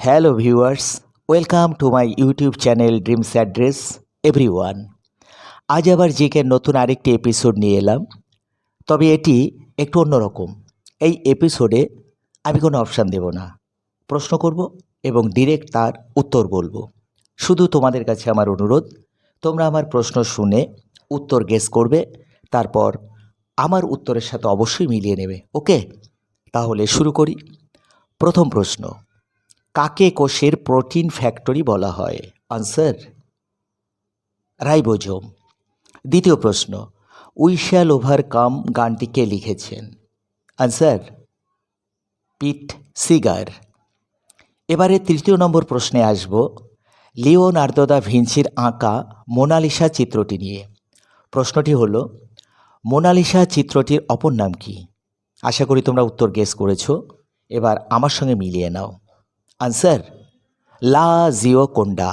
Hello viewers, welcome to my YouTube channel dreams address everyone. আজ আবার জিকের নতুন আরেকটি এপিসোড নিয়ে এলাম, তবে এটি একটু অন্যরকম। এই এপিসোডে আমি কোনো অপশান দেব না, প্রশ্ন করব এবং ডিরেক্ট তার উত্তর বলবো। শুধু তোমাদের কাছে আমার অনুরোধ, তোমরা আমার প্রশ্ন শুনে উত্তর গেস করবে, তারপর আমার উত্তরের সাথে অবশ্যই মিলিয়ে নেবে। ওকে, তাহলে শুরু করি। প্রথম প্রশ্ন, কাকে কোষের প্রোটিন ফ্যাক্টরি বলা হয়? Answer, ribosome. দ্বিতীয় প্রশ্ন, উই শ্যাল ওভারকাম গানটি কে লিখেছেন? আনসার, পিট সিগার। এবারে তৃতীয় নম্বর প্রশ্নে আসব, লিওনার্দো দা ভিঞ্চির আঁকা মোনালিসা চিত্রটি নিয়ে। প্রশ্নটি হলো, মোনালিসা চিত্রটির অপর নাম কি? আশা করি তোমরা উত্তর গেস করেছো, এবার আমার সঙ্গে মিলিয়ে নাও। আনসার, লা জিওকোন্ডা।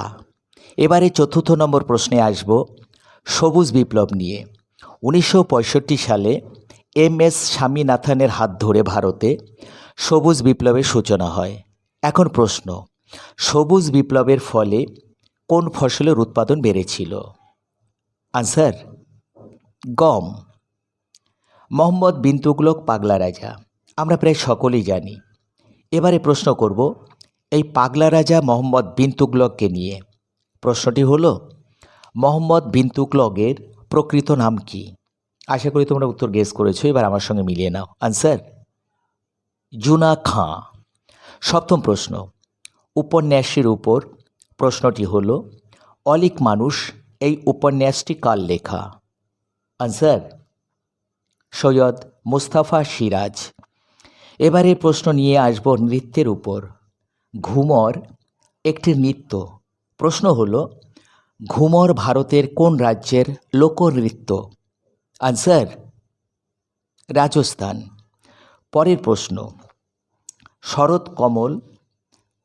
এবারে চতুর্থ নম্বর প্রশ্নে আসব সবুজ বিপ্লব নিয়ে। 1965 সালে MS স্বামীনাথনের হাত ধরে ভারতে সবুজ বিপ্লবের সূচনা হয়। এখন প্রশ্ন, সবুজ বিপ্লবের ফলে কোন ফসলের উৎপাদন বেড়েছিল? আনসার, গম। মোহাম্মদ বিন তুগলক পাগলা রাজা, আমরা প্রায় সকলেই জানি। এবারে প্রশ্ন করব এই পাগলা রাজা মোহাম্মদ বিন তুগলককে নিয়ে। প্রশ্নটি হলো, মোহাম্মদ বিন তুগলকের প্রকৃত নাম কি? আশা করি তোমরা উত্তর গেস করেছো, এবার আমার সঙ্গে মিলিয়ে নাও। আনসার, জুনা খাঁ। সপ্তম প্রশ্ন, উপন্যাসের উপর। প্রশ্নটি হলো, অলিক মানুষ এই উপন্যাসটি কার লেখা? আনসার, সৈয়দ মুস্তাফা সিরাজ। এবারে প্রশ্ন নিয়ে আসব নৃত্যের উপর। ঘুমর একটি নৃত্য। প্রশ্ন হলো, ঘুমর ভারতের কোন রাজ্যের লোকনৃত্য? আনসার, রাজস্থান। পরের প্রশ্ন, শরৎ কমল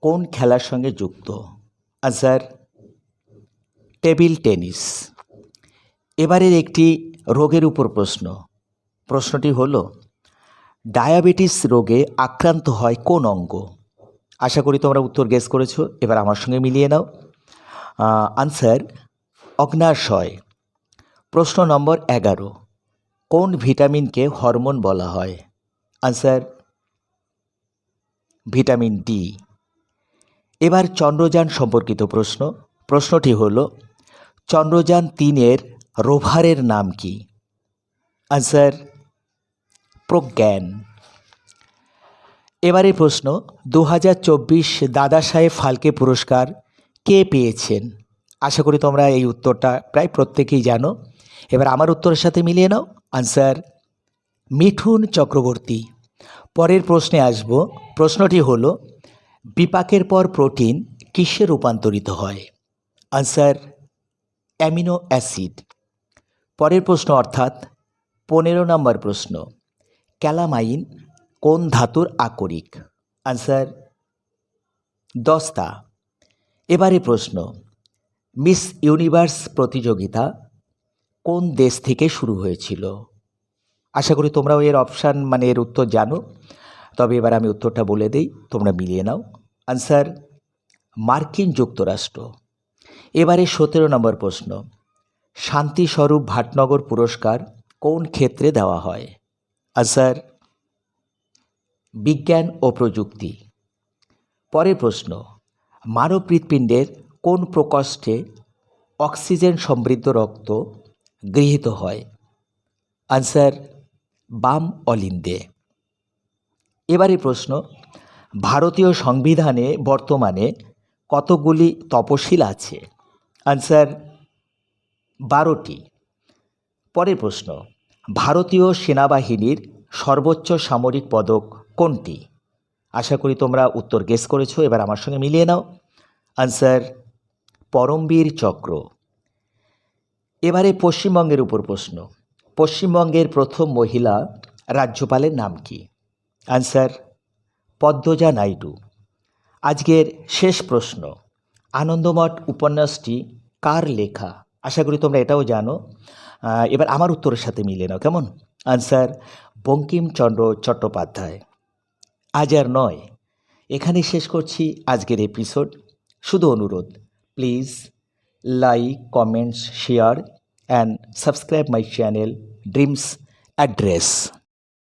কোন খেলার সঙ্গে যুক্ত? Answer, table tennis. এবারের একটি রোগের উপর প্রশ্ন। প্রশ্নটি হলো, ডায়াবেটিস রোগে আক্রান্ত হয় কোন অঙ্গ? আশা করি তোমরা উত্তর গেস করেছো, এবার আমার সঙ্গে মিলিয়ে নাও। আনসার, অগ্ন্যাশয়। প্রশ্ন নম্বর 11, কোন ভিটামিনকে হরমোন বলা হয়? Answer, vitamin D. এবার চন্দ্রযান সম্পর্কিত প্রশ্ন। প্রশ্নটি হলো, চন্দ্রযান 3-এর রোভারের নাম কি? আনসার, প্রজ্ঞান। এবারে প্রশ্ন, 2024 দাদা সাহেব ফালকে পুরস্কার কে পেয়েছেন? আশা করি তোমরা এই উত্তরটা প্রায় প্রত্যেকেই জানো, এবার আমার উত্তরের সাথে মিলিয়ে নাও। আনসার, মিঠুন চক্রবর্তী। পরের প্রশ্নে আসব। প্রশ্নটি হলো, বিপাকের পর প্রোটিন কিসে রূপান্তরিত হয়? Answer, amino acid. পরের প্রশ্ন অর্থাৎ 15 নম্বর প্রশ্ন, ক্যালামাইন কোন ধাতুর আকরিক? আনসার, দস্তা। এবারে প্রশ্ন, মিস ইউনিভার্স প্রতিযোগিতা কোন দেশ থেকে শুরু হয়েছিল? আশা করি তোমরাও এর অপশান এর উত্তর জানো, তবে এবার আমি উত্তরটা বলে দিই, তোমরা মিলিয়ে নাও। আনসার, মার্কিন যুক্তরাষ্ট্র। এবারে 17 নম্বর প্রশ্ন, শান্তিস্বরূপ ভাটনগর পুরস্কার কোন ক্ষেত্রে দেওয়া হয়? আনসার, বিজ্ঞান ও প্রযুক্তি। পরের প্রশ্ন, মানব হৃৎপিণ্ডের কোন প্রকোষ্ঠে অক্সিজেন সমৃদ্ধ রক্ত গৃহীত হয়? আনসার, বাম অলিন্দে। এবারে প্রশ্ন, ভারতীয় সংবিধানে বর্তমানে কতগুলি তপশিল আছে? আনসার, 12টি। পরের প্রশ্ন, ভারতীয় সেনাবাহিনীর সর্বোচ্চ সামরিক পদক কোনটি? আশা করি তোমরা উত্তর গেস করেছো, এবার আমার সঙ্গে মিলিয়ে নাও। আনসার, পরমবীর চক্র। এবারে পশ্চিমবঙ্গের উপর প্রশ্ন। পশ্চিমবঙ্গের প্রথম মহিলা রাজ্যপালের নাম কি? আনসার, পদ্মজা নাইডু। আজকের শেষ প্রশ্ন, আনন্দমঠ উপন্যাসটি কার লেখা? আশা করি তোমরা এটাও জানো, এবার আমার উত্তরের সাথে মিলিয়ে নাও, কেমন? আনসার, বঙ্কিমচন্দ্র চট্টোপাধ্যায়। আজ আর নয়, এখানে শেষ করছি আজকের এপিসোড। শুধু অনুরোধ, please like, comments, share and subscribe my channel dreams address.